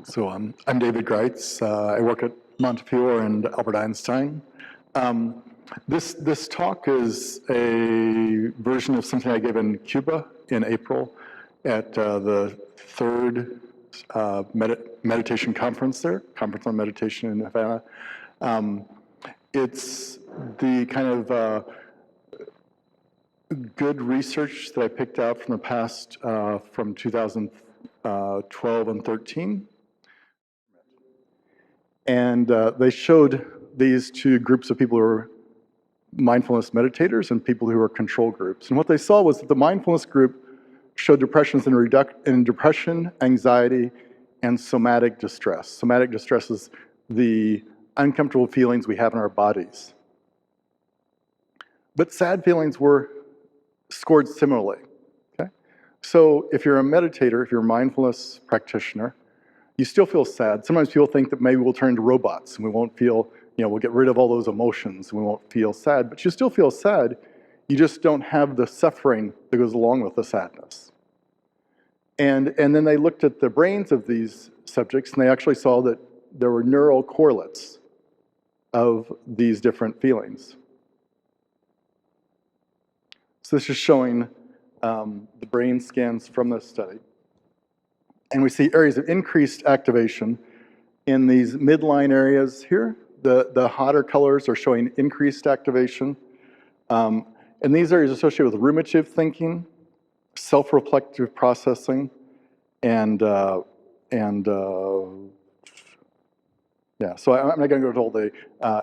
So I'm David Greitz. I work at Montefiore and Albert Einstein. This talk is a version of something I gave in Cuba in April at the third meditation conference there, Conference on Meditation in Havana. It's the kind of good research that I picked out from the past, from 2012 and 13. And they showed these two groups of people who were mindfulness meditators and people who were control groups. And what they saw was that the mindfulness group showed depressions in depression, anxiety, and somatic distress. Somatic distress is the uncomfortable feelings we have in our bodies. But sad feelings were scored similarly. Okay? So if you're a meditator, if you're a mindfulness practitioner, you still feel sad. Sometimes people think that maybe we'll turn into robots and we won't feel, we'll get rid of all those emotions and we won't feel sad. But you still feel sad. You just don't have the suffering that goes along with the sadness. And then they looked at the brains of these subjects and they actually saw that there were neural correlates of these different feelings. So this is showing the brain scans from this study. And we see areas of increased activation in these midline areas here. The hotter colors are showing increased activation. And these areas associated with ruminative thinking, self-reflective processing, and so I'm not going to go into all the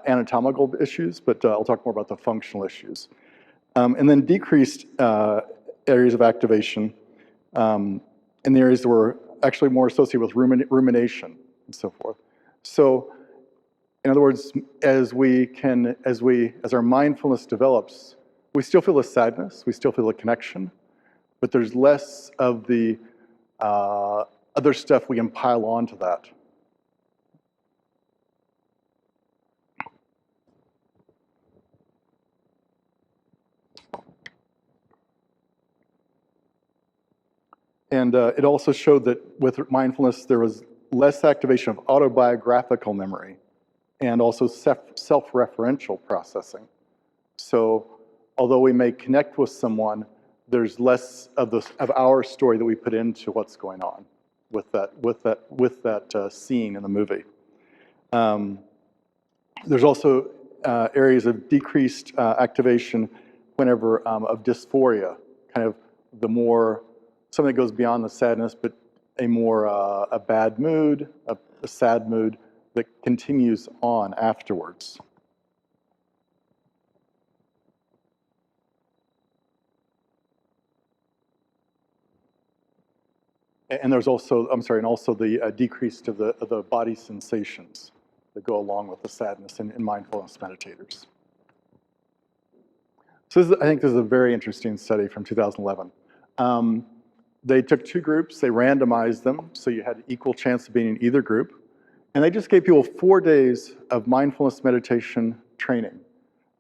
anatomical issues, but I'll talk more about the functional issues. And then decreased areas of activation in the areas that were actually more associated with rumination and so forth. So, in other words, as our mindfulness develops, we still feel the sadness, we still feel the connection, but there's less of the other stuff we can pile onto that. And it also showed that with mindfulness, there was less activation of autobiographical memory and also self-referential processing. So although we may connect with someone, there's less of our story that we put into what's going on with that scene in the movie. There's also areas of decreased activation whenever of dysphoria, kind of the more something that goes beyond the sadness, but a more a bad mood, a sad mood that continues on afterwards. And there's also, and also the decrease of the body sensations that go along with the sadness in mindfulness meditators. So I think this is a very interesting study from 2011. They took two groups, they randomized them, so you had equal chance of being in either group, and they just gave people 4 days of mindfulness meditation training,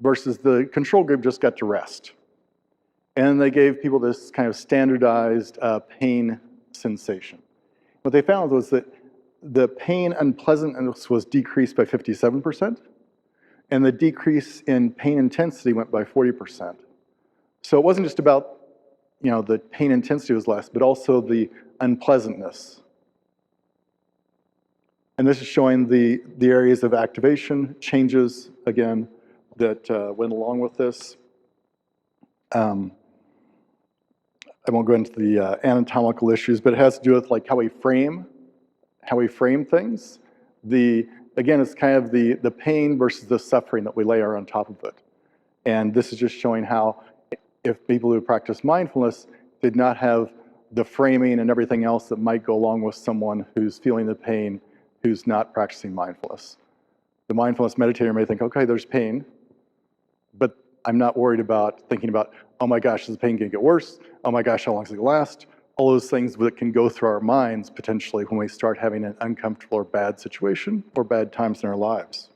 versus the control group just got to rest. And they gave people this kind of standardized pain sensation. What they found was that the pain unpleasantness was decreased by 57%, and the decrease in pain intensity went by 40%. So it wasn't just about the pain intensity was less, but also the unpleasantness. And this is showing the areas of activation changes, again, that went along with this. I won't go into the anatomical issues, but it has to do with like how we frame things. Again, it's kind of the pain versus the suffering that we layer on top of it. And this is just showing how if people who practice mindfulness did not have the framing and everything else that might go along with someone who's feeling the pain, who's not practicing mindfulness. The mindfulness meditator may think, okay, there's pain, but I'm not worried about thinking about, oh my gosh, is the pain going to get worse? Oh my gosh, how long is it going to last? All those things that can go through our minds potentially when we start having an uncomfortable or bad situation or bad times in our lives.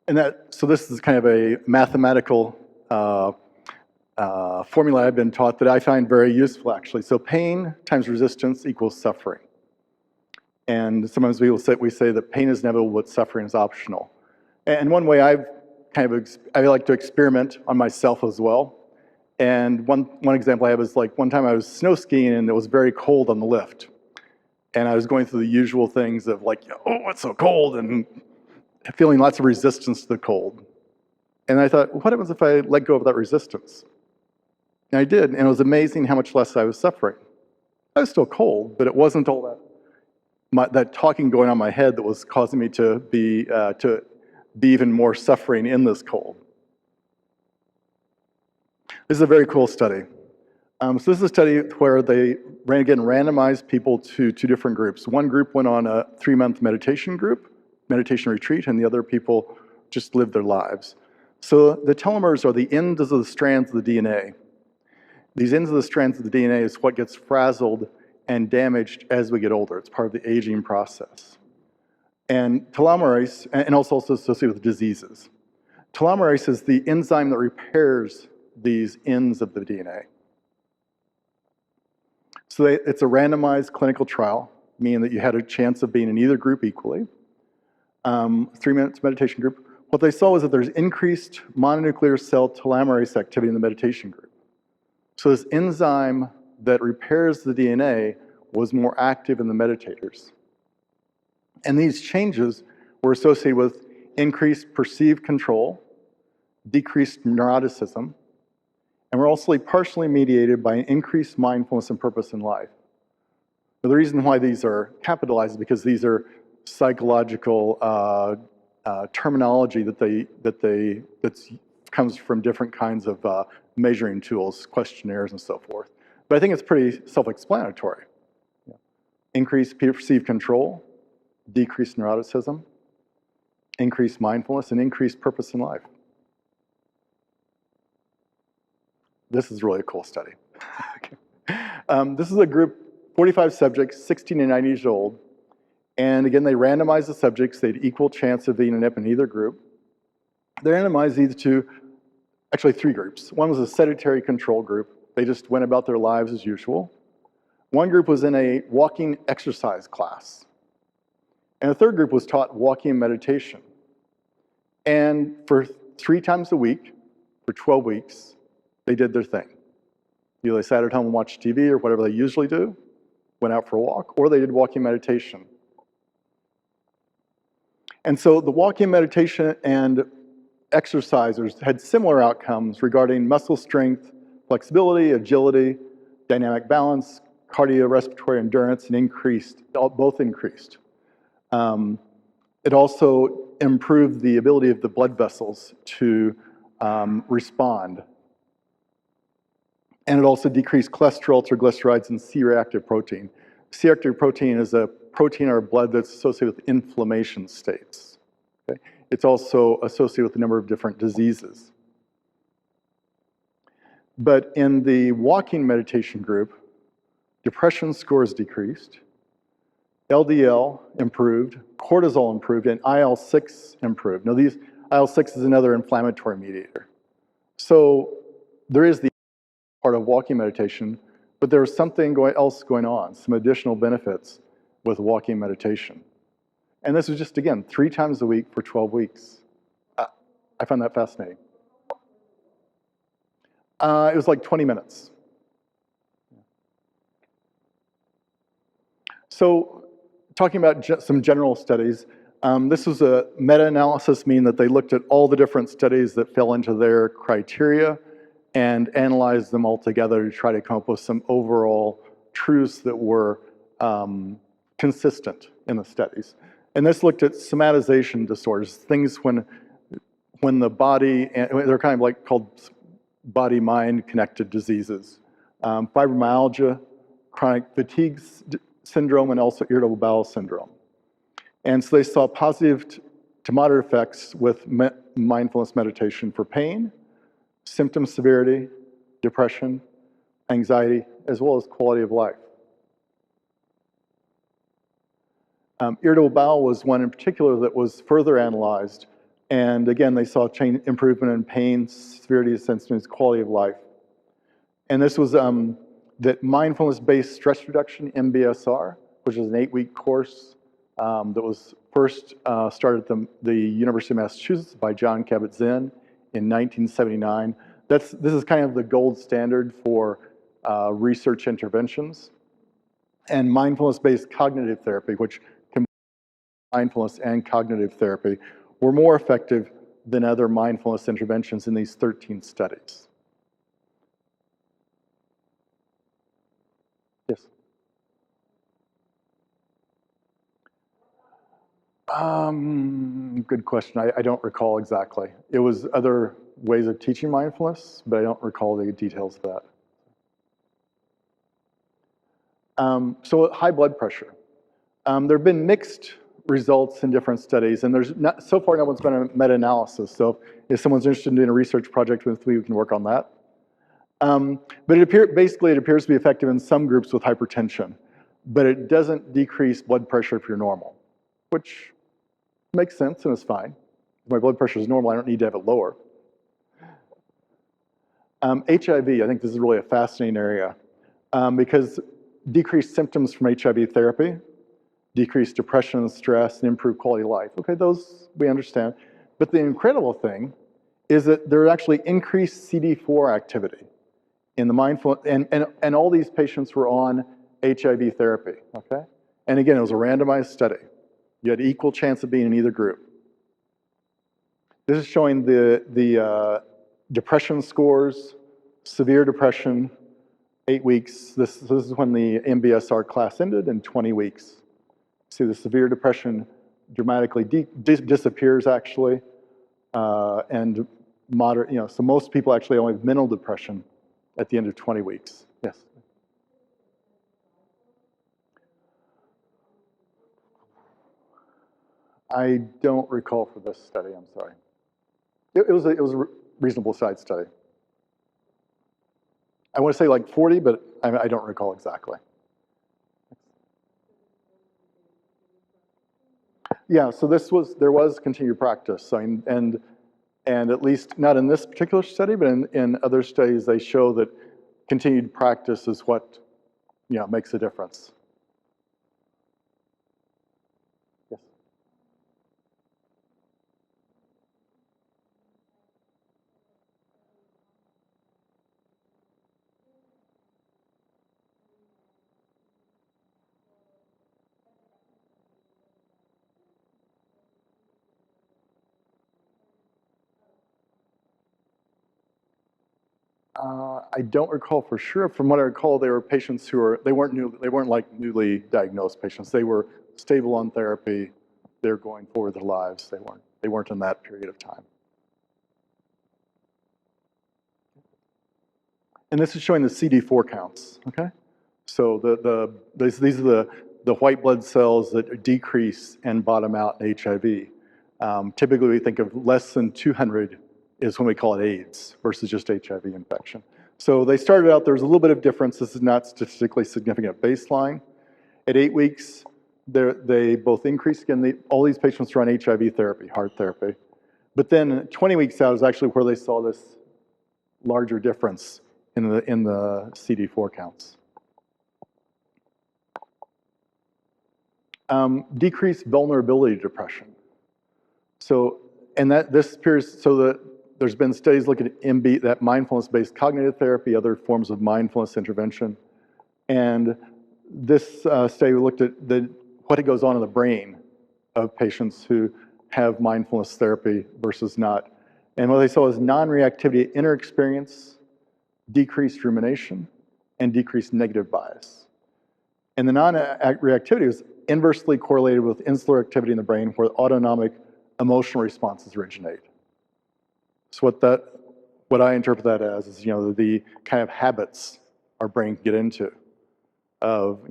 And so this is kind of a mathematical formula I've been taught that I find very useful, actually. So pain times resistance equals suffering. And sometimes we say that pain is inevitable, but suffering is optional. And one way I like to experiment on myself as well. And one example I have is like one time I was snow skiing and it was very cold on the lift. And I was going through the usual things of like, oh, it's so cold, and feeling lots of resistance to the cold. And I thought, what happens if I let go of that resistance? And I did, and it was amazing how much less I was suffering. I was still cold, but it wasn't all that talking going on in my head that was causing me to be even more suffering in this cold. This is a very cool study. So this is a study where they randomized people to two different groups. One group went on a 3-month meditation retreat, and the other people just lived their lives. So the telomeres are the ends of the strands of the DNA. These ends of the strands of the DNA is what gets frazzled and damaged as we get older. It's part of the aging process. And telomerase, and also associated with diseases. Telomerase is the enzyme that repairs these ends of the DNA. So it's a randomized clinical trial, meaning that you had a chance of being in either group equally. 3-month meditation group. What they saw was that there's increased mononuclear cell telomerase activity in the meditation group. So this enzyme that repairs the DNA was more active in the meditators. And these changes were associated with increased perceived control, decreased neuroticism, and were also partially mediated by an increased mindfulness and purpose in life. Now, the reason why these are capitalized is because these are psychological terminology that comes from different kinds of measuring tools, questionnaires, and so forth. But I think it's pretty self-explanatory. Increased perceived control, decreased neuroticism, increased mindfulness, and increased purpose in life. This is really a cool study. This is a group, 45 subjects, 16 to 90 years old. And again, they randomized the subjects. They had equal chance of being in either group. They randomized these to, actually 3 groups. One was a sedentary control group. They just went about their lives as usual. One group was in a walking exercise class. And the third group was taught walking meditation. And for 3 times a week, for 12 weeks, they did their thing. Either they sat at home and watched TV or whatever they usually do, went out for a walk, or they did walking meditation. And so the walking meditation and exercisers had similar outcomes regarding muscle strength, flexibility, agility, dynamic balance, cardiorespiratory endurance, and both increased. It also improved the ability of the blood vessels to respond. And it also decreased cholesterol, triglycerides, and C-reactive protein. C-reactive protein is a protein in our blood that's associated with inflammation states. Okay? It's also associated with a number of different diseases. But in the walking meditation group, depression scores decreased, LDL improved, cortisol improved, and IL-6 improved. Now, IL-6 is another inflammatory mediator. So there is the part of walking meditation, but there was something else going on, some additional benefits with walking meditation. And this was just, again, 3 times a week for 12 weeks. I found that fascinating. It was like 20 minutes. So talking about some general studies, this was a meta-analysis, meaning that they looked at all the different studies that fell into their criteria and analyzed them all together to try to come up with some overall truths that were consistent in the studies. And this looked at somatization disorders, things when the body, and they're kind of like called body-mind connected diseases. Fibromyalgia, chronic fatigue syndrome, and also irritable bowel syndrome. And so they saw positive to moderate effects with mindfulness meditation for pain, symptom severity, depression, anxiety, as well as quality of life. Irritable bowel was one in particular that was further analyzed. And again, they saw improvement in pain, severity, sensitiveness, quality of life. And this was that mindfulness-based stress reduction, MBSR, which is an 8-week course that was first started at the University of Massachusetts by John Kabat-Zinn in 1979. This is kind of the gold standard for research interventions. And mindfulness-based cognitive therapy, which combines mindfulness and cognitive therapy, were more effective than other mindfulness interventions in these 13 studies. Yes? Good question. I don't recall exactly. It was other ways of teaching mindfulness, but I don't recall the details of that. So high blood pressure. There have been mixed results in different studies, and so far no one's done a meta-analysis. So if someone's interested in doing a research project with me, we can work on that. But basically it appears to be effective in some groups with hypertension, but it doesn't decrease blood pressure if you're normal, which makes sense and is fine. If my blood pressure is normal, I don't need to have it lower. HIV, I think this is really a fascinating area because decreased symptoms from HIV therapy, decreased depression and stress, and improved quality of life. Okay, those we understand. But the incredible thing is that there actually increased CD4 activity in the mindful, and all these patients were on HIV therapy, okay? And again, it was a randomized study. You had equal chance of being in either group. This is showing the depression scores, severe depression, 8 weeks. This is when the MBSR class ended in 20 weeks. See, the severe depression dramatically disappears actually, and moderate, so most people actually only have mental depression at the end of 20 weeks. Yes? I don't recall for this study, I'm sorry. It was a reasonable size study. I want to say like 40, but I don't recall exactly. Yeah, so there was continued practice, and at least not in this particular study, but in other studies, they show that continued practice is what makes a difference. Yes. I don't recall for sure. From what I recall, they were patients who they weren't like newly diagnosed patients. They were stable on therapy. They're going forward with their lives. They weren't in that period of time. And this is showing the CD4 counts. Okay, so these are the white blood cells that decrease and bottom out in HIV. Typically, we think of less than 200 is when we call it AIDS versus just HIV infection. So they started out, there was a little bit of difference. This is not statistically significant at baseline. At 8 weeks, they both increased. Again, all these patients were on HIV therapy, heart therapy. But then 20 weeks out is actually where they saw this larger difference in the CD4 counts. Decreased vulnerability to depression. So, and this appears, there's been studies looking at that mindfulness-based cognitive therapy, other forms of mindfulness intervention. And this study looked at what goes on in the brain of patients who have mindfulness therapy versus not. And what they saw was non-reactivity inner experience, decreased rumination, and decreased negative bias. And the non-reactivity was inversely correlated with insular activity in the brain where autonomic emotional responses originate. So what I interpret that as is, the kind of habits our brain can get into. Of,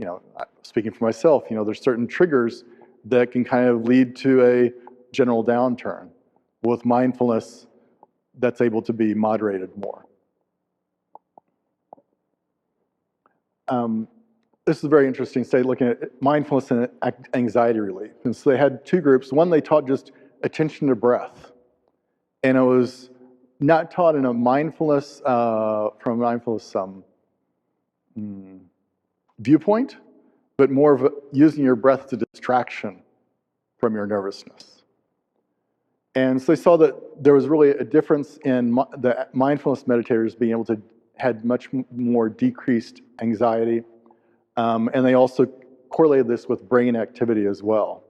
speaking for myself, there's certain triggers that can kind of lead to a general downturn. With mindfulness, that's able to be moderated more. This is a very interesting study looking at mindfulness and anxiety relief. And so they had two groups. One, they taught just attention to breath. And it was not taught in a mindfulness, from a mindfulness viewpoint, but more of using your breath to distraction from your nervousness. And so they saw that there was really a difference in the mindfulness meditators being able to had much more decreased anxiety, and they also correlated this with brain activity as well.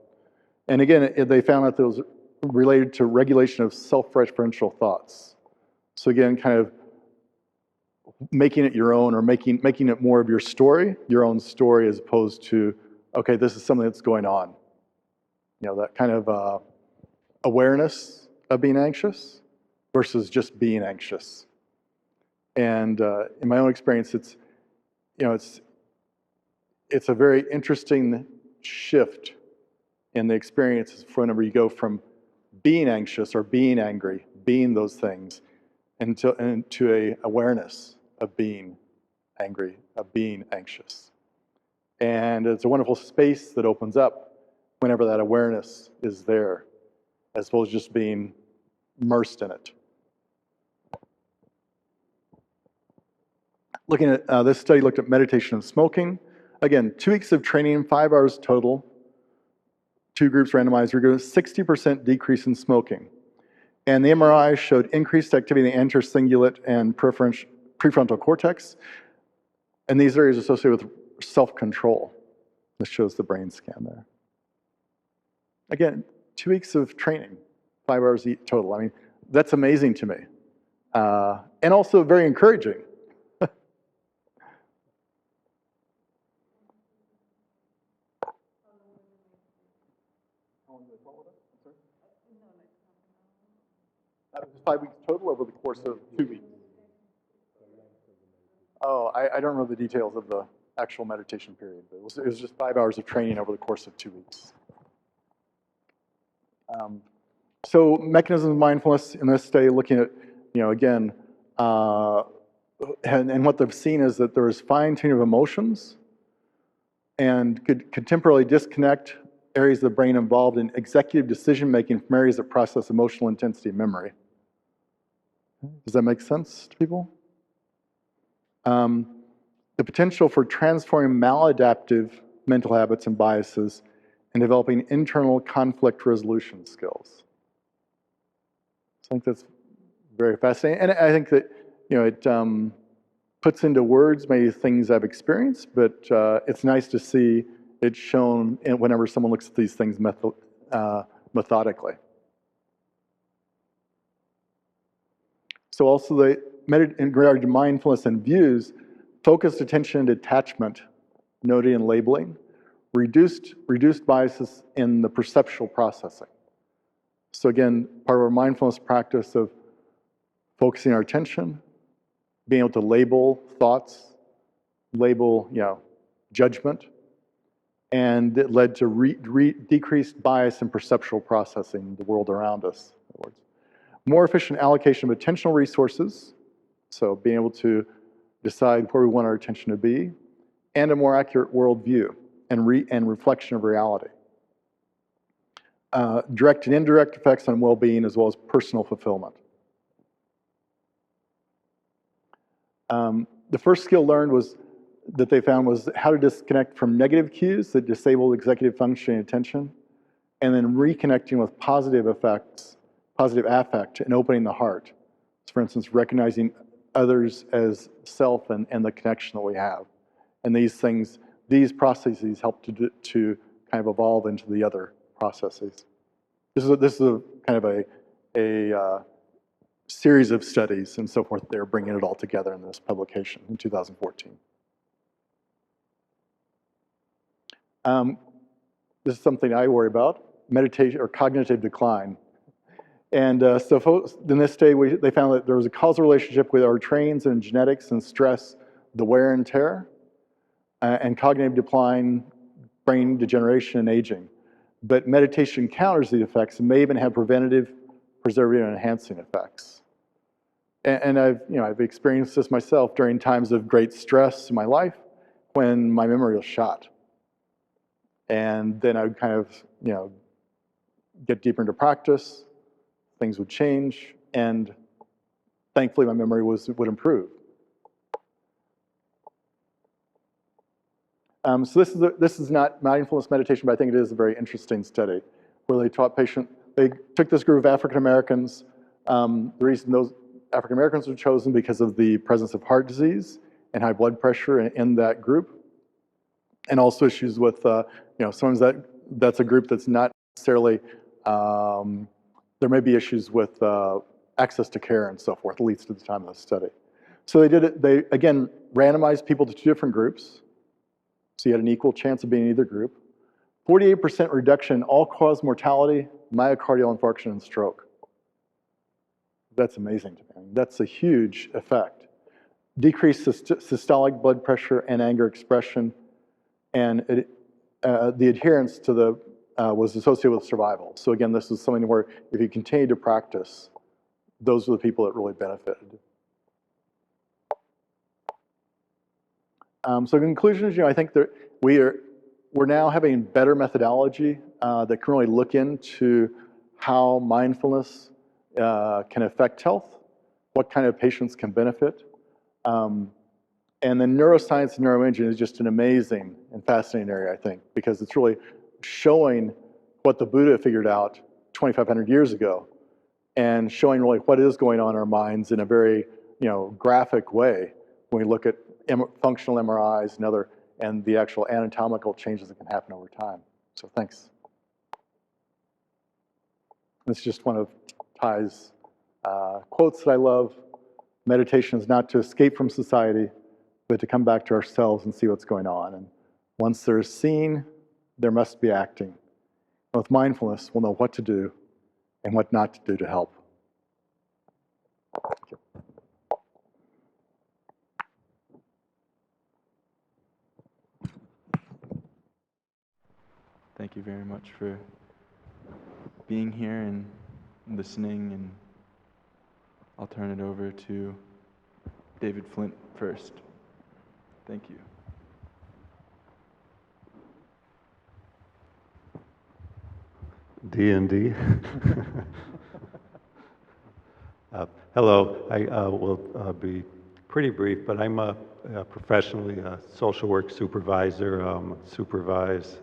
And again, they found that it was related to regulation of self-referential thoughts. So again, kind of making it your own, or making it more of your own story, as opposed to, okay, this is something that's going on. You know, that kind of awareness of being anxious versus just being anxious. And in my own experience, it's a very interesting shift in the experiences whenever you go from being anxious or being angry, being those things, into a awareness of being angry, of being anxious. And it's a wonderful space that opens up whenever that awareness is there, as opposed to just being immersed in it. Looking at this study looked at meditation and smoking. Again, 2 weeks of training, 5 hours total. 2 groups randomized. We're going to 60% decrease in smoking. And the MRI showed increased activity in the anterior cingulate and prefrontal cortex. And these areas associated with self-control. This shows the brain scan there. Again, 2 weeks of training, 5 hours total. I mean, that's amazing to me. And also very encouraging. That was 5 weeks total over the course of 2 weeks. Oh, I don't know the details of the actual meditation period, but it was just 5 hours of training over the course of 2 weeks. So mechanisms of mindfulness in this study, looking at, again, and what they've seen is that there is fine-tuning of emotions and could temporarily disconnect areas of the brain involved in executive decision-making from areas that process emotional intensity and memory. Does that make sense to people? The potential for transforming maladaptive mental habits and biases and developing internal conflict resolution skills. So I think that's very fascinating. And I think that, it puts into words maybe things I've experienced, but it's nice to see it shown whenever someone looks at these things methodically. So also in regard to mindfulness and views, focused attention and detachment, noting and labeling, reduced biases in the perceptual processing. So again, part of our mindfulness practice of focusing our attention, being able to label thoughts, label judgment, and it led to decreased bias in perceptual processing the world around us. In other words, more efficient allocation of attentional resources, so being able to decide where we want our attention to be, and a more accurate worldview and reflection of reality. Direct and indirect effects on well-being as well as personal fulfillment. The first skill learned that they found was how to disconnect from negative cues that disable executive functioning and attention, and then reconnecting with positive affect, and opening the heart. So for instance, recognizing others as self and the connection that we have. And these processes help to kind of evolve into the other processes. This is a kind of a series of studies and so forth. They're bringing it all together in this publication in 2014. This is something I worry about, meditation or cognitive decline. And so in this study, they found that there was a causal relationship with our traits and genetics and stress, the wear and tear, and cognitive decline, brain degeneration, and aging. But meditation counters these effects and may even have preventative, preservative, and enhancing effects. And I've experienced this myself during times of great stress in my life when my memory was shot. And then I would kind of, get deeper into practice, things would change, and thankfully my memory would improve. So this is not mindfulness meditation, but I think it is a very interesting study where they took this group of African Americans. The reason those African Americans were chosen because of the presence of heart disease and high blood pressure in that group, and also issues with sometimes that's a group that's not necessarily there may be issues with access to care and so forth, at least at the time of the study. So they again randomized people to 2 different groups. So you had an equal chance of being in either group. 48% reduction in all-cause mortality, myocardial infarction, and stroke. That's amazing to me. That's a huge effect. Decreased systolic blood pressure and anger expression, and the adherence to the was associated with survival. So again, this is something where if you continue to practice, those are the people that really benefited. So conclusions, I think that we're now having better methodology that can really look into how mindfulness can affect health, what kind of patients can benefit. And then neuroscience and neuroimaging is just an amazing and fascinating area, I think, because it's really showing what the Buddha figured out 2,500 years ago and showing really what is going on in our minds in a very graphic way when we look at functional MRIs and the actual anatomical changes that can happen over time. So thanks. This is just one of Ty's quotes that I love. Meditation is not to escape from society, but to come back to ourselves and see what's going on. And once there's seeing, there must be acting. And with mindfulness, we'll know what to do and what not to do to help. Thank you. Thank you very much for being here and listening, and I'll turn it over to David Flint first. Thank you. D&D. Hello, I will be pretty brief, but I'm professionally a social work supervisor. Supervise,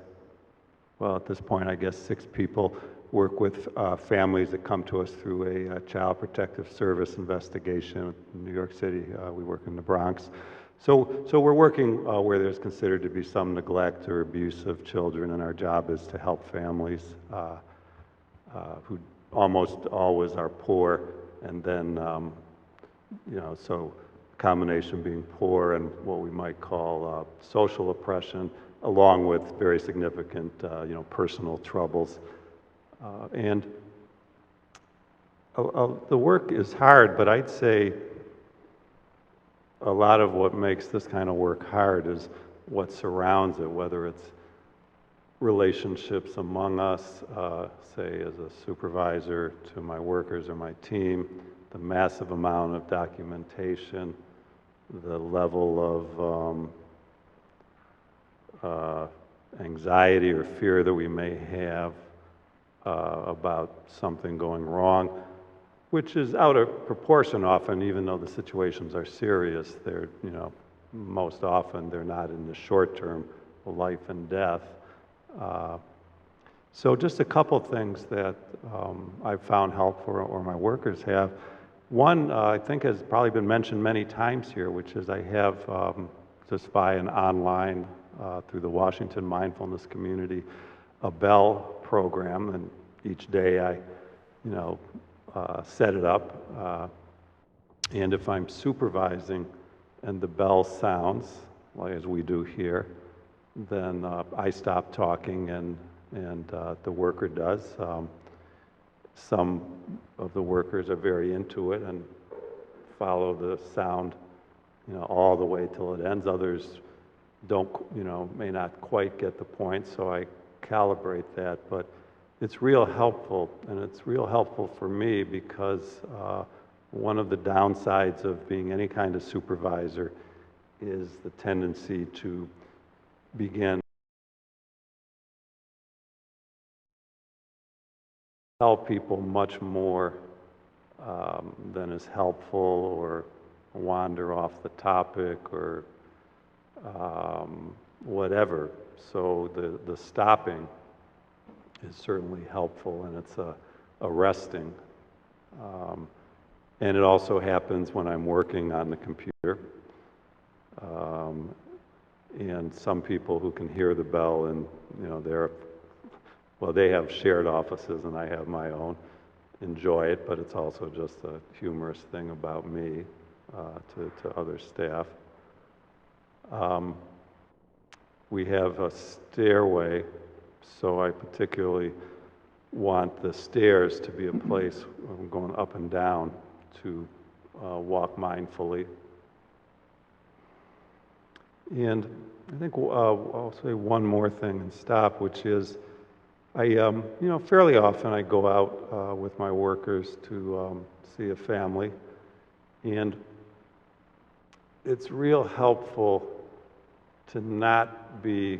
well, at this point, I guess 6 people. Work with families that come to us through a Child Protective Service investigation in New York City. We work in the Bronx. So we're working where there's considered to be some neglect or abuse of children, and our job is to help families who almost always are poor, and then, so combination being poor and what we might call social oppression, along with very significant, personal troubles. And the work is hard, but I'd say a lot of what makes this kind of work hard is what surrounds it, whether it's relationships among us, say as a supervisor to my workers or my team, the massive amount of documentation, the level of anxiety or fear that we may have about something going wrong, which is out of proportion often, even though the situations are serious. They're, most often they're not in the short term, life and death. So just a couple things that I've found helpful, or my workers have. One, I think has probably been mentioned many times here, which is I have just via an online, through the Washington Mindfulness Community, a bell program, and each day I, set it up, and if I'm supervising and the bell sounds, like as we do here, then I stop talking and the worker does. Some of the workers are very into it and follow the sound, all the way till it ends. Others don't, may not quite get the point, so I calibrate that. But it's real helpful, and it's real helpful for me because one of the downsides of being any kind of supervisor is the tendency to begin tell people much more than is helpful, or wander off the topic, or whatever. So the stopping is certainly helpful, and it's arresting. And it also happens when I'm working on the computer. And some people who can hear the bell, and they have shared offices and I have my own, enjoy it, but it's also just a humorous thing about me to other staff. We have a stairway, so I particularly want the stairs to be a place where I'm going up and down to walk mindfully. And I think I'll say one more thing and stop, which is fairly often I go out with my workers to see a family, and it's real helpful to not be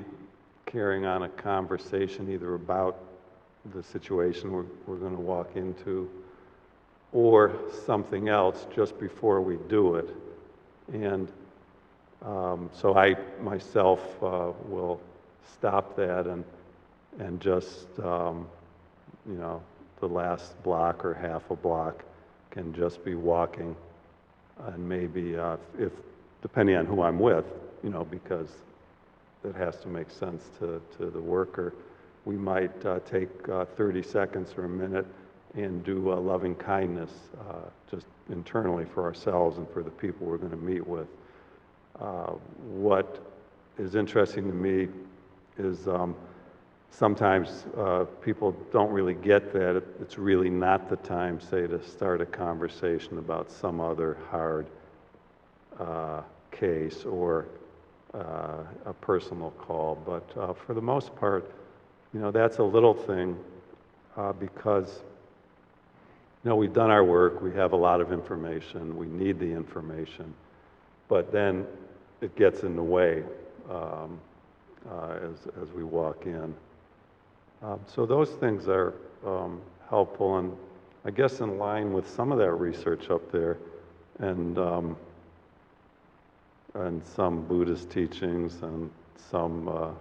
carrying on a conversation either about the situation we're going to walk into or something else just before we do it. And so I myself will stop that and just, the last block or half a block can just be walking, and maybe if depending on who I'm with, because it has to make sense to the worker, we might take 30 seconds or a minute and do a loving kindness just internally for ourselves and for the people we're going to meet with. What is interesting to me is sometimes people don't really get that it's really not the time, say, to start a conversation about some other hard case or a personal call. But for the most part, that's a little thing because we've done our work, we have a lot of information, we need the information, but then it gets in the way as we walk in. So those things are helpful, and I guess in line with some of that research up there, and some Buddhist teachings and some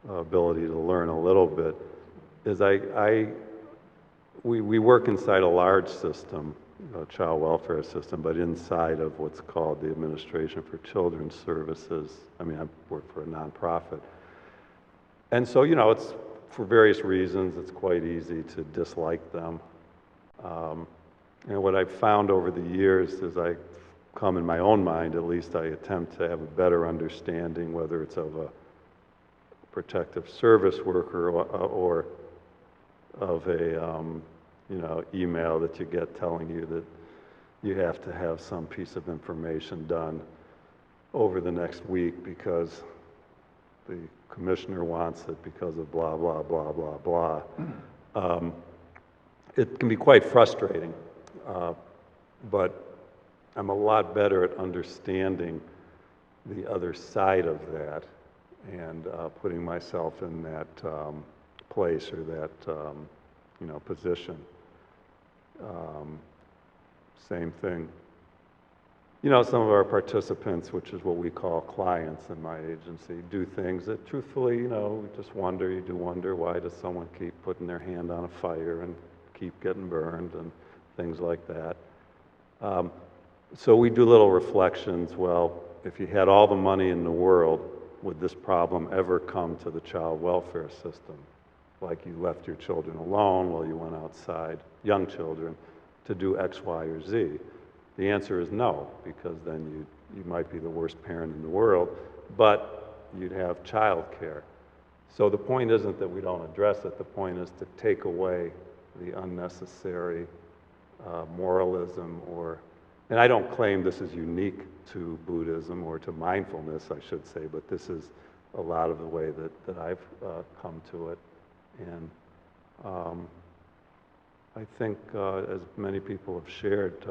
ability to learn a little bit, is we work inside a large system, a child welfare system, but inside of what's called the Administration for Children's Services. I work for a nonprofit. And so, it's for various reasons, it's quite easy to dislike them. And what I've found over the years is I come in my own mind, at least I attempt to have a better understanding, whether it's of a protective service worker or of a email that you get telling you that you have to have some piece of information done over the next week because the commissioner wants it because of blah, blah, blah, blah, blah. It can be quite frustrating, but I'm a lot better at understanding the other side of that and putting myself in that place or that position. Same thing. Some of our participants, which is what we call clients in my agency, do things that truthfully, we just wonder, you do wonder, why does someone keep putting their hand on a fire and keep getting burned and things like that. So we do little reflections. Well, if you had all the money in the world, would this problem ever come to the child welfare system? Like you left your children alone while you went outside, young children, to do X, Y, or Z. The answer is no, because then you might be the worst parent in the world, but you'd have child care. So the point isn't that we don't address it, the point is to take away the unnecessary moralism and I don't claim this is unique to Buddhism or to mindfulness, I should say, but this is a lot of the way that I've come to it. And I think, as many people have shared,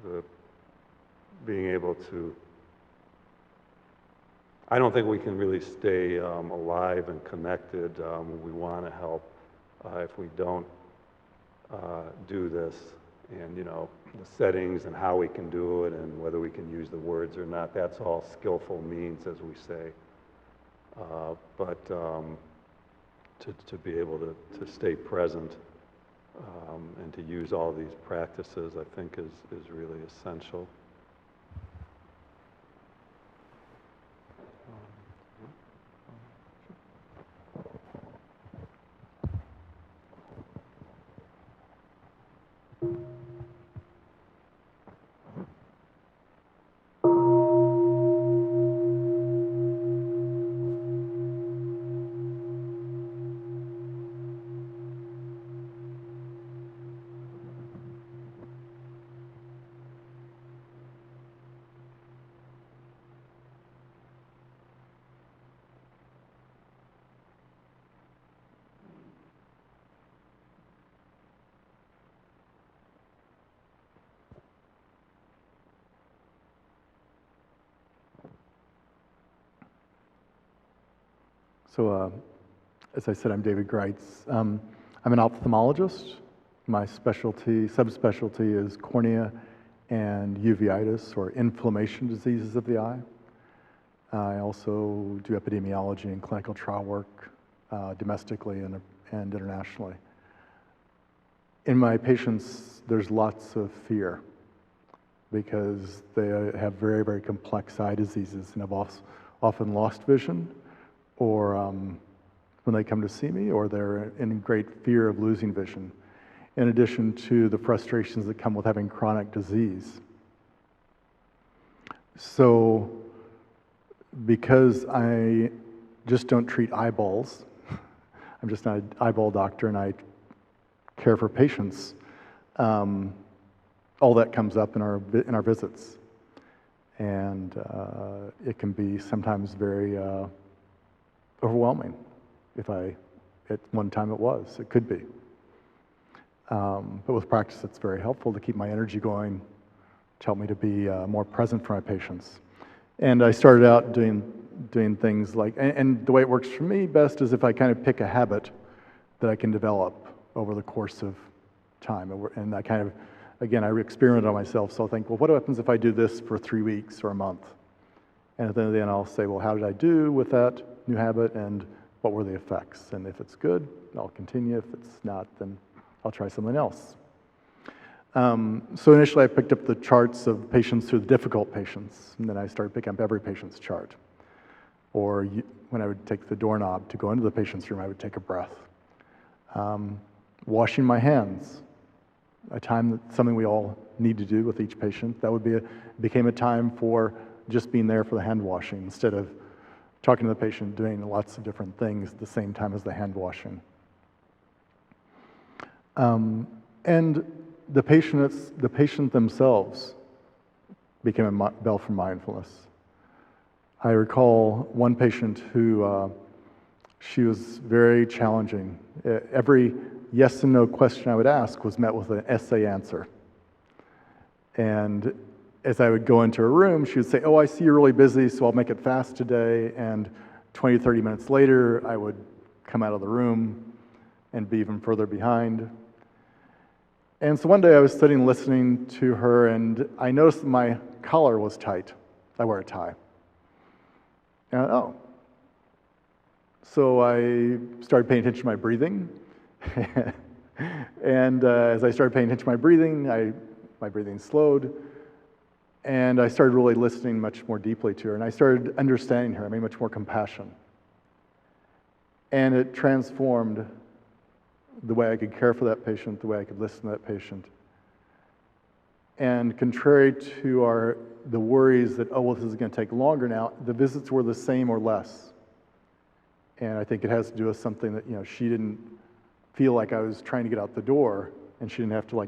the being able to I don't think we can really stay alive and connected. We want to help. If we don't do this, and the settings and how we can do it and whether we can use the words or not, that's all skillful means, as we say. But to be able to stay present and to use all these practices, I think is really essential. So, as I said, I'm David Greitz. I'm an ophthalmologist. My subspecialty is cornea and uveitis, or inflammation diseases of the eye. I also do epidemiology and clinical trial work domestically and internationally. In my patients, there's lots of fear because they have very, very complex eye diseases and have often lost vision, or when they come to see me, or they're in great fear of losing vision, in addition to the frustrations that come with having chronic disease. So, because I just don't treat eyeballs, I'm just not an eyeball doctor, and I care for patients, all that comes up in our visits. And it can be sometimes very overwhelming. At one time it could be. But with practice, it's very helpful to keep my energy going, to help me to be more present for my patients. And I started out doing things like, and the way it works for me best is if I kind of pick a habit that I can develop over the course of time. And I kind of, again, I experiment on myself, so I'll think, well, what happens if I do this for 3 weeks or a month? And at the end of the day, I'll say, well, how did I do with that new habit, and what were the effects? And if it's good, I'll continue. If it's not, then I'll try something else. So initially, I picked up the charts of patients through the difficult patients, and then I started picking up every patient's chart. Or when I would take the doorknob to go into the patient's room, I would take a breath. Washing my hands, something we all need to do with each patient. That became a time for just being there for the hand washing instead of talking to the patient, doing lots of different things at the same time as the hand washing. And the patient themselves became a bell for mindfulness. I recall one patient who, she was very challenging. Every yes and no question I would ask was met with an essay answer. And as I would go into her room, she would say, oh, I see you're really busy, so I'll make it fast today. And 20, 30 minutes later, I would come out of the room and be even further behind. And so one day I was sitting listening to her, and I noticed that my collar was tight. I wear a tie. And so I started paying attention to my breathing. And as I started paying attention to my breathing, my breathing slowed. And I started really listening much more deeply to her. And I started understanding her. I made much more compassion. And it transformed the way I could care for that patient, the way I could listen to that patient. And contrary to the worries that, oh, well, this is going to take longer now, the visits were the same or less. And I think it has to do with something that, she didn't feel like I was trying to get out the door, and she didn't have to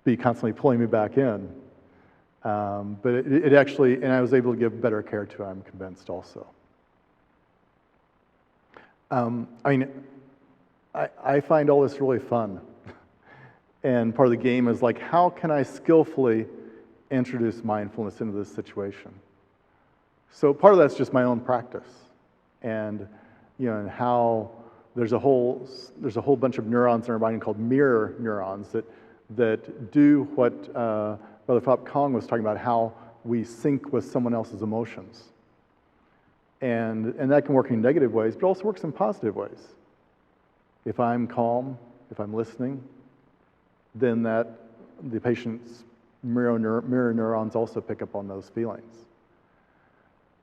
be constantly pulling me back in. But it actually, and I was able to give better care to her, I'm convinced also. I find all this really fun. And part of the game is how can I skillfully introduce mindfulness into this situation? So part of that's just my own practice, and and how there's a whole bunch of neurons in our brain called mirror neurons that do what Brother Phop Kong was talking about, how we sync with someone else's emotions, and that can work in negative ways, but also works in positive ways. If I'm calm, if I'm listening, then the patient's mirror neurons also pick up on those feelings.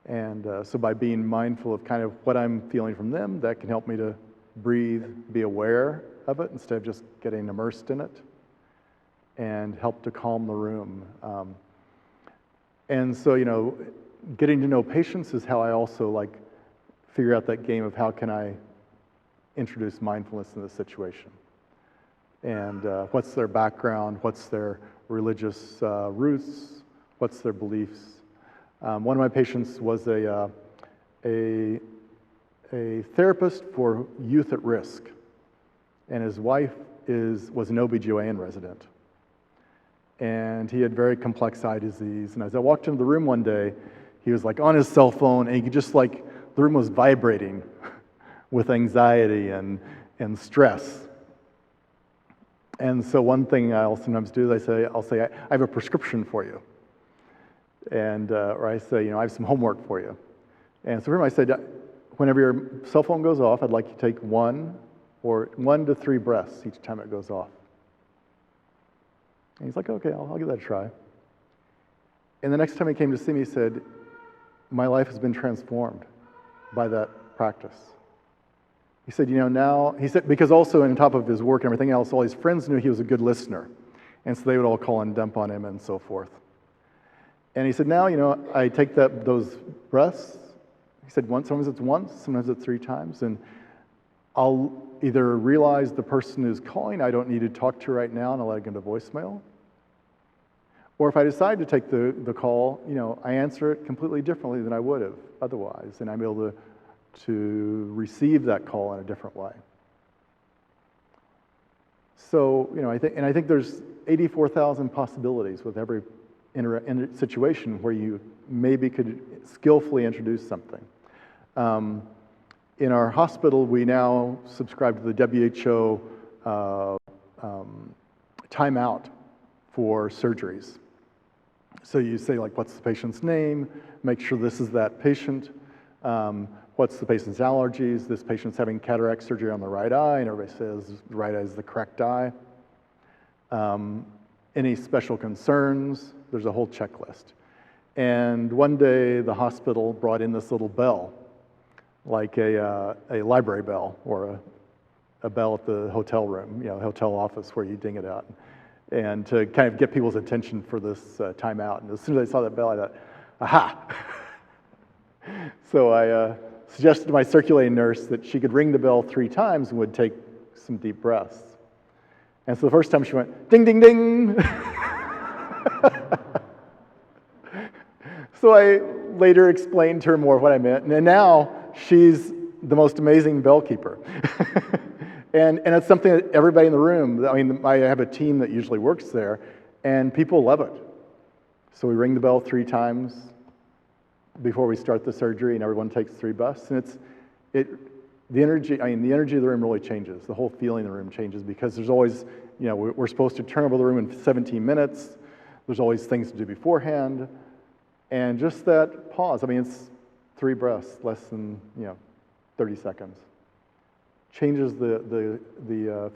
And so by being mindful of kind of what I'm feeling from them, that can help me to breathe, be aware of it instead of just getting immersed in it, and help to calm the room. And so, getting to know patients is how I also figure out that game of how can I introduce mindfulness in the situation. And what's their background, what's their religious roots, what's their beliefs. One of my patients was a therapist for youth at risk, and his wife was an OB/GYN resident. And he had very complex eye disease. And as I walked into the room one day, he was on his cell phone, and he could just the room was vibrating with anxiety and stress. And so one thing I'll sometimes do is I'll say, I have a prescription for you. And, or I say, I have some homework for you. And so for him, I said, whenever your cell phone goes off, I'd like you to take 1 to 3 breaths each time it goes off. And he's like, okay, I'll give that a try. And the next time he came to see me, he said, my life has been transformed by that practice. He said, now, he said, because also on top of his work and everything else, all his friends knew he was a good listener. And so they would all call and dump on him and so forth. And he said, now, I take those breaths. He said, sometimes it's once, sometimes it's 3 times. And I'll either realize the person who's calling, I don't need to talk to right now, and I'll let it go to voicemail. Or if I decide to take the call, I answer it completely differently than I would have otherwise. And I'm able to receive that call in a different way. So, I think there's 84,000 possibilities with every situation where you maybe could skillfully introduce something. In our hospital, we now subscribe to the WHO timeout for surgeries. So you say, what's the patient's name? Make sure this is that patient. What's the patient's allergies? This patient's having cataract surgery on the right eye, and everybody says the right eye is the correct eye. Any special concerns? There's a whole checklist. And one day, the hospital brought in this little bell, like a library bell or a bell at the hotel room, hotel office where you ding it out, and to kind of get people's attention for this timeout. And as soon as I saw that bell, I thought, aha! So I suggested to my circulating nurse that she could ring the bell 3 times and would take some deep breaths. And so the first time she went, ding, ding, ding! So I later explained to her more of what I meant, and now she's the most amazing bell keeper. and it's something that everybody in the room, I have a team that usually works there, and people love it. So we ring the bell 3 times before we start the surgery, and everyone takes 3 breaths, and the energy of the room really changes. The whole feeling in the room changes because there's always, we're supposed to turn over the room in 17 minutes. There's always things to do beforehand. And just that pause, it's 3 breaths, less than 30 seconds. Changes the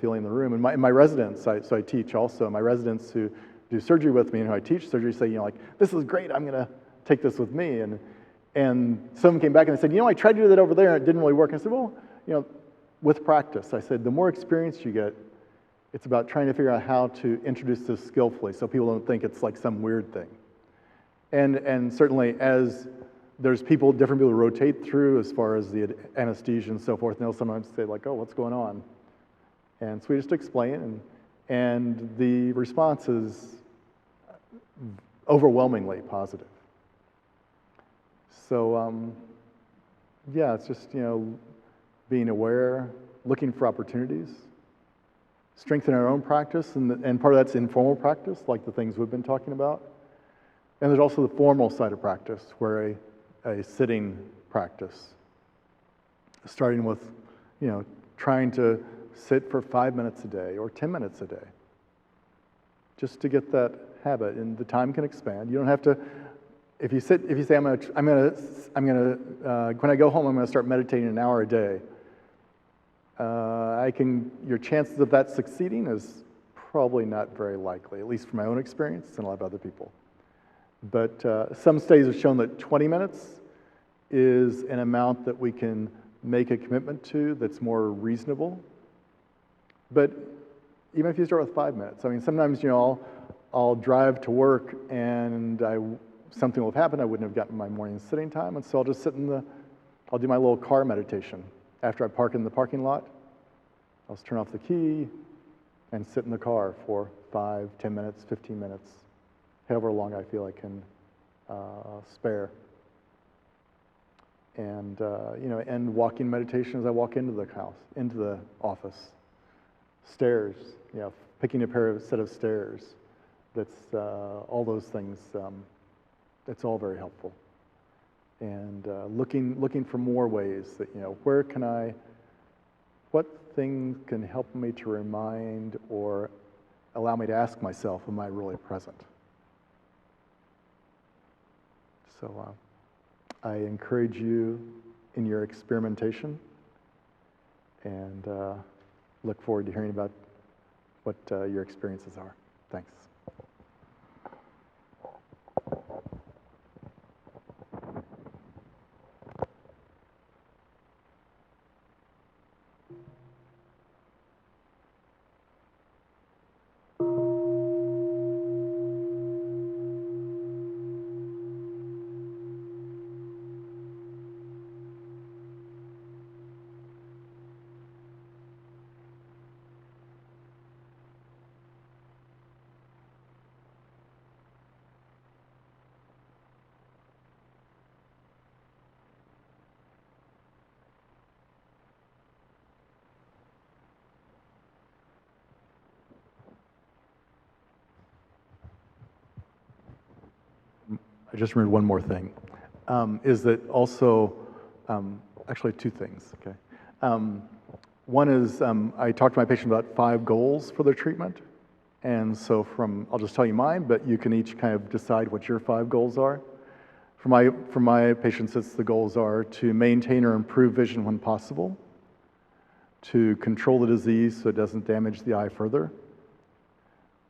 feeling in the room. And my residents, so I teach also, my residents who do surgery with me and who I teach surgery say, this is great, I'm going to take this with me. And some came back and they said, I tried to do that over there and it didn't really work. And I said, well, with practice, I said, the more experience you get, it's about trying to figure out how to introduce this skillfully so people don't think it's like some weird thing. And certainly as there's different people who rotate through as far as the anesthesia and so forth, and they'll sometimes say oh, what's going on? And so we just explain, and the response is overwhelmingly positive. So, yeah, it's just, being aware, looking for opportunities, strengthening our own practice, and part of that's informal practice, like the things we've been talking about. And there's also the formal side of practice, where a sitting practice, starting with, trying to sit for 5 minutes a day or 10 minutes a day, just to get that habit, and the time can expand. You don't have to. If you say when I go home I'm gonna start meditating an hour a day. Your chances of that succeeding is probably not very likely, at least from my own experience and a lot of other people. But some studies have shown that 20 minutes is an amount that we can make a commitment to that's more reasonable. But even if you start with 5 minutes, I mean, sometimes, I'll drive to work and something will have happened. I wouldn't have gotten my morning sitting time, and so I'll just I'll do my little car meditation. After I park in the parking lot, I'll just turn off the key and sit in the car for 5, 10 minutes, 15 minutes, however long I feel I can spare. And, and walking meditation as I walk into the house, into the office. Stairs, picking a set of stairs. That's all those things. It's all very helpful. And looking for more ways that, what things can help me to remind or allow me to ask myself, am I really present? So I encourage you in your experimentation, and look forward to hearing about what your experiences are. Thanks. I just remembered one more thing, is that also, actually two things, okay. One is, I talked to my patient about 5 goals for their treatment, and so I'll just tell you mine, but you can each kind of decide what your 5 goals are. For my patients, the goals are to maintain or improve vision when possible, to control the disease so it doesn't damage the eye further,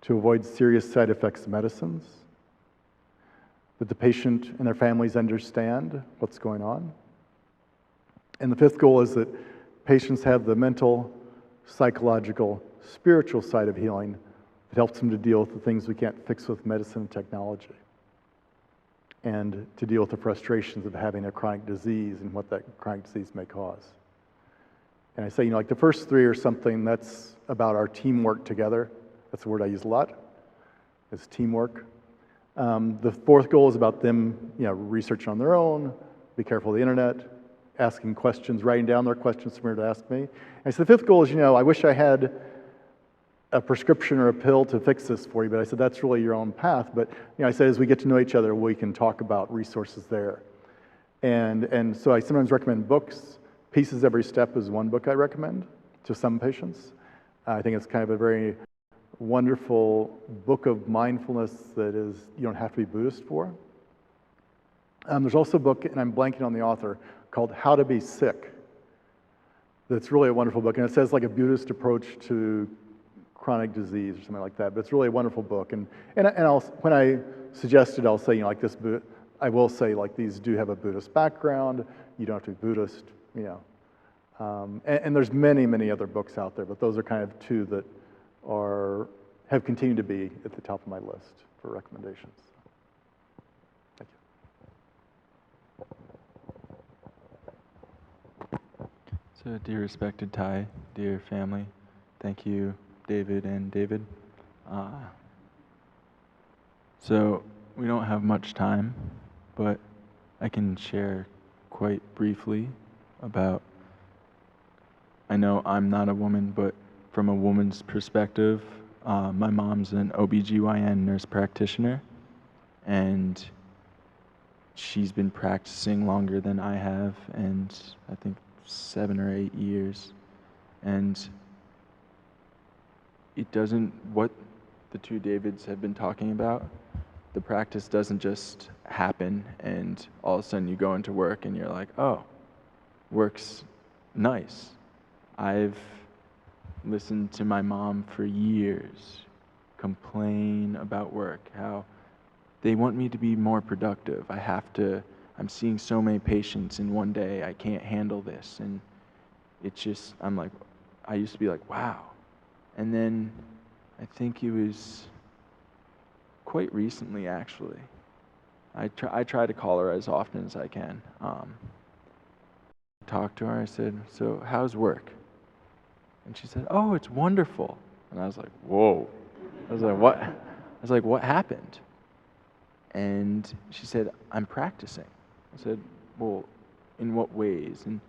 to avoid serious side effects of medicines, that the patient and their families understand what's going on. And the 5th goal is that patients have the mental, psychological, spiritual side of healing that helps them to deal with the things we can't fix with medicine and technology, and to deal with the frustrations of having a chronic disease and what that chronic disease may cause. And I say, like the first 3 are something that's about our teamwork together. That's a word I use a lot, is teamwork. The 4th goal is about them, researching on their own, be careful of the internet, asking questions, writing down their questions for me to ask me. And so the 5th goal is, I wish I had a prescription or a pill to fix this for you, but I said, that's really your own path. But, I said, as we get to know each other, we can talk about resources there. And so I sometimes recommend books. Pieces Every Step is one book I recommend to some patients. I think it's kind of a very wonderful book of mindfulness that is, you don't have to be Buddhist for. There's also a book, and I'm blanking on the author, called How to Be Sick. That's really a wonderful book, and it says like a Buddhist approach to chronic disease or something like that. But it's really a wonderful book, and when I suggest it, I'll say, like this. I will say, like, these do have a Buddhist background. You don't have to be Buddhist, and there's many other books out there, but those are kind of 2 that have continued to be at the top of my list for recommendations. Thank you. So, dear respected Ty, dear family, thank you, David and David. So, we don't have much time, but I can share quite briefly about, I know I'm not a woman, but from a woman's perspective, my mom's an OBGYN nurse practitioner, and she's been practicing longer than I have, and I think 7 or 8 years. And it doesn't, what the two Davids have been talking about, the practice doesn't just happen and all of a sudden you go into work and you're like, oh, work's nice. I've listened to my mom for years complain about work, how they want me to be more productive. I'm seeing so many patients in one day, I can't handle this. And it's just, I used to be like, wow. And then I think it was quite recently, actually. I try to call her as often as I can. Talked to her, I said, so how's work? And she said, oh, it's wonderful. And I was like, whoa. I was like, what? I was like, what happened? And she said, I'm practicing. I said, well, in what ways? And,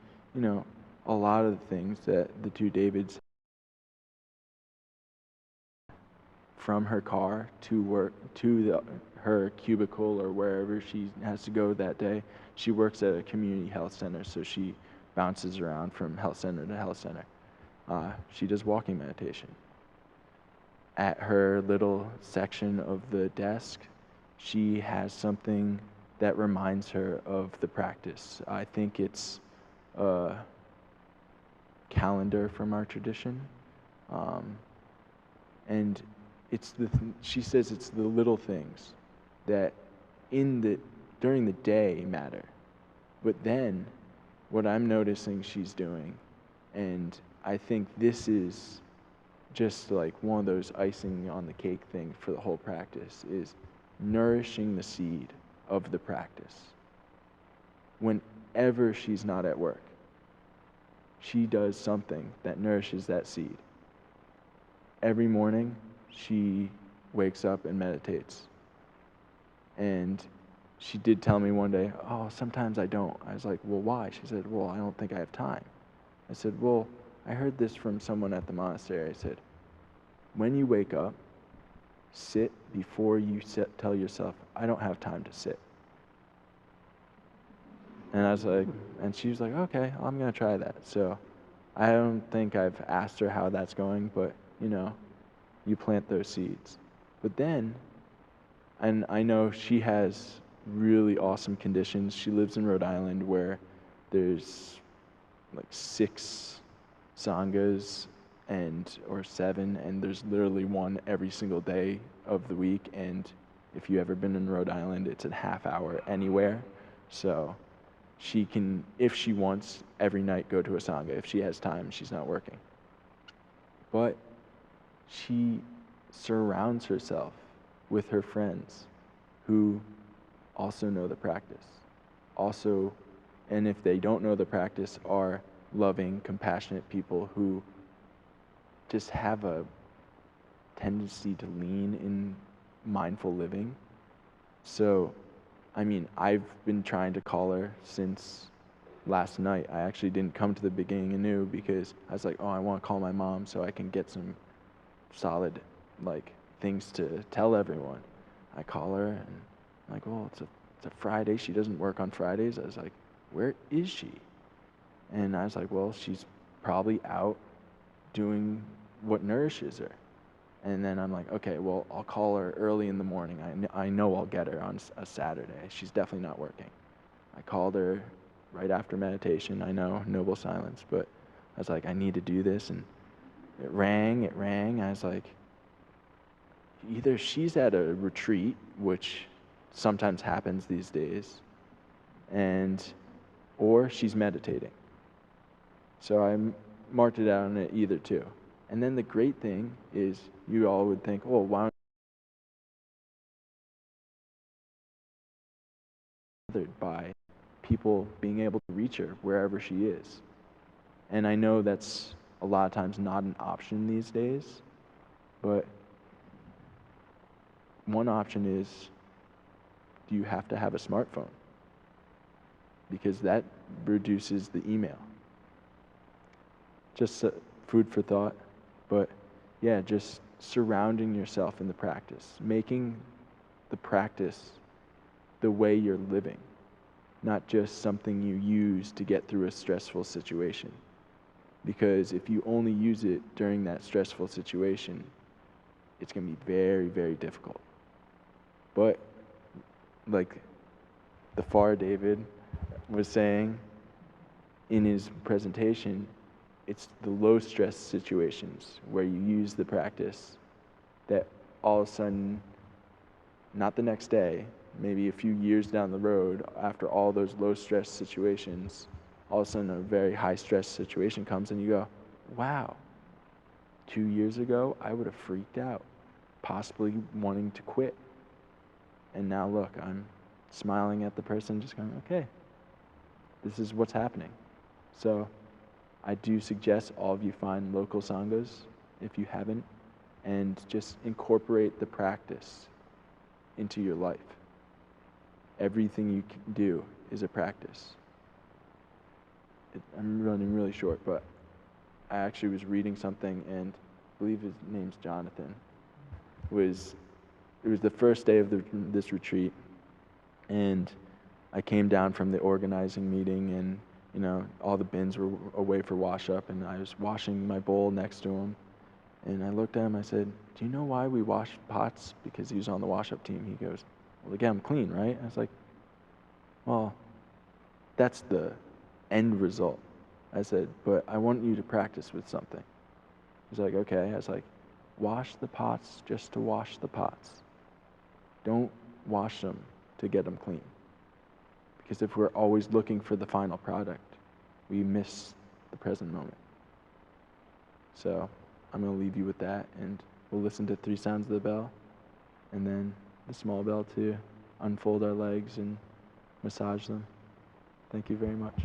a lot of the things that the two Davids, from her car to work, to her cubicle or wherever she has to go that day, she works at a community health center, so she bounces around from health center to health center. She does walking meditation. At her little section of the desk, she has something that reminds her of the practice. I think it's a calendar from our tradition. And she says it's the little things that during the day matter. But then what I'm noticing she's doing, and I think this is just like one of those icing on the cake thing for the whole practice, is nourishing the seed of the practice. Whenever she's not at work, she does something that nourishes that seed. Every morning, she wakes up and meditates. And she did tell me one day, oh, sometimes I don't. I was like, well, why? She said, well, I don't think I have time. I said, well, I heard this from someone at the monastery. I said, when you wake up, sit before you tell yourself, I don't have time to sit. And I was like, and she was like, okay, I'm going to try that. So I don't think I've asked her how that's going, but, you plant those seeds. But then, and I know she has really awesome conditions. She lives in Rhode Island where there's like 6 sanghas or 7, and there's literally one every single day of the week. And if you've ever been in Rhode Island, it's a half hour anywhere. So she can, if she wants, every night go to a sangha if she has time, she's not working. But she surrounds herself with her friends who also know the practice. Also, and if they don't know the practice, are loving, compassionate people who just have a tendency to lean in mindful living. So, I've been trying to call her since last night. I actually didn't come to the beginning anew because I was like, oh, I want to call my mom so I can get some solid things to tell everyone. I call her and I'm like, well, it's a Friday. She doesn't work on Fridays. I was like, where is she? And I was like, well, she's probably out doing what nourishes her. And then I'm like, okay, well, I'll call her early in the morning. I know I'll get her on a Saturday. She's definitely not working. I called her right after meditation. I know, noble silence, but I was like, I need to do this. And it rang. I was like, either she's at a retreat, which sometimes happens these days, or she's meditating. So I marked it out on either two. And then the great thing is you all would think, oh, why bothered by people being able to reach her wherever she is. And I know that's a lot of times not an option these days, but one option is, do you have to have a smartphone? Because that reduces the email. Just food for thought. But yeah, just surrounding yourself in the practice, making the practice the way you're living. not just something you use to get through a stressful situation. Because if you only use it during that stressful situation, it's going to be very, very difficult. But like the FAR David was saying in his presentation, it's the low stress situations where you use the practice that all of a sudden, not the next day, maybe a few years down the road, after all those low stress situations, all of a sudden a very high stress situation comes and you go, wow, 2 years ago I would have freaked out, possibly wanting to quit. And now look, I'm smiling at the person, just going, okay, this is what's happening. So I do suggest all of you find local sanghas if you haven't, and just incorporate the practice into your life. Everything you can do is a practice. I'm running really short, but I actually was reading something, and I believe his name's Jonathan. It was the first day of this retreat, and I came down from the organizing meeting, and all the bins were away for wash up, and I was washing my bowl next to him, and I looked at him, I said, do you know why we wash pots? Because he was on the wash up team. He goes, well, to get them clean, right? I was like, well, that's the end result. I said, but I want you to practice with something. He's like, okay. I was like, wash the pots just to wash the pots. Don't wash them to get them clean. Because if we're always looking for the final product, we miss the present moment. So I'm going to leave you with that, and we'll listen to 3 sounds of the bell, and then the small bell to unfold our legs and massage them. Thank you very much.